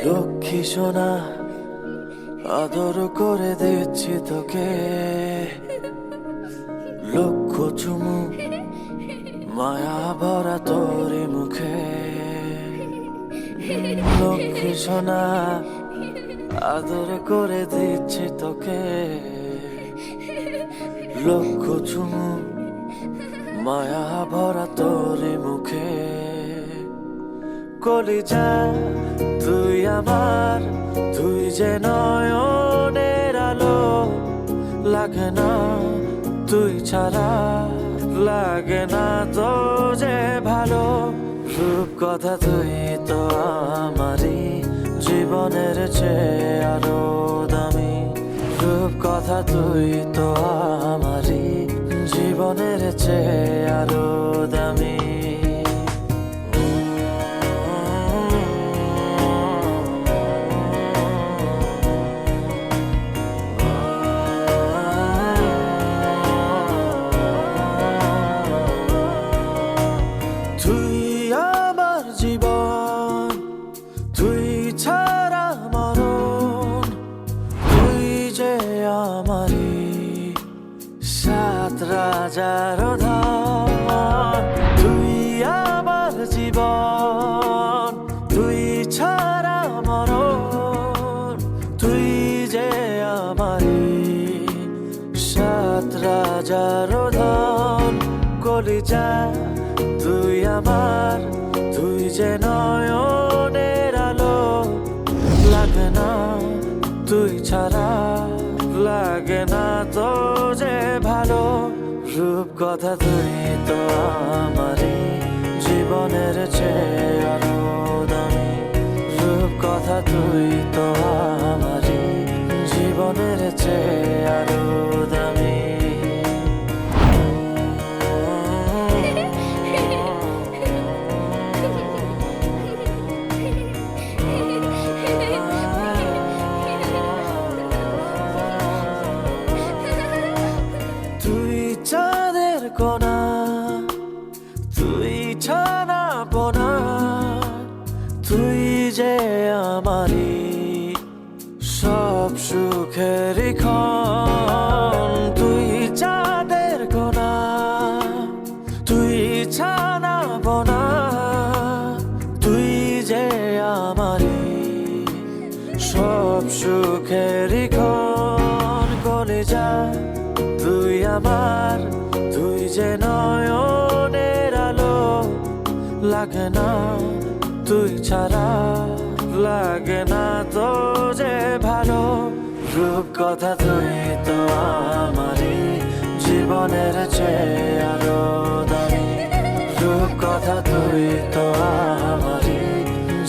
লক্ষ্মী সোনা আদর করে দিচ্ছি তোকে, লক্ষ চুমু মায়া ভরা তোর মুখে। লক্ষ্মী সোনা আদর করে দিচ্ছি তোকে, লক্ষ চুমু মায়া ভরা তোর মুখে। কলিজা তুই আমার, তুই যে নয়নের আলো, লাগে না তুই ছাড়া, লাগে না তো যে ভালো। রূপ কথা তুই তো আমারই জীবনের চেয়ে আরো দামি, রূপ কথা তুই তো আমারই জীবনের চেয়ে আরো দামি। তুই আমার জীবন, তুই ছাড়া মরণ, তুই যে আমারই সাত রাজার ধন। তুই আমার জীবন, তুই ছাড়া মরণ, তুই যে আমারই সাত রাজার ধন। কলিজা তুই আমার, তুই যে নয়নের আলো, লাগে না তুই ছাড়া, লাগে না তো যে ভালো। রূপ কথা তুই তো আমারই জীবনের চেয়ে আরো দামি, রূপ কথা তুই তো আমারই জীবনের চেয়ে আরো দামি। তুই চাঁদের কোনা, তুই ছানা পোনা, তুই যে আমারই সব সুখের ক্ষণ। তুই চাঁদের কোনা, তুই ছানা পোনা, তুই যে আমারই সব সুখের ক্ষণ। কলিজা তুই আমার, তুই যে নয়নের আলো, লাগে না তুই ছাড়া, লাগে না তো যে ভালো। রূপ কথা তুই তো আমারই জীবনের চেয়ে আরো দামি, রূপ কথা তুই তো আমারই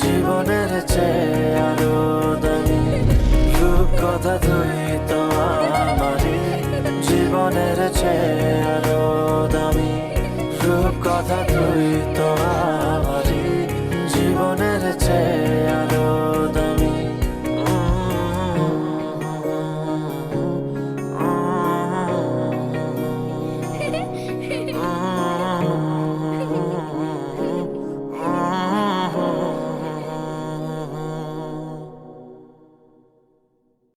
জীবনের চেয়ে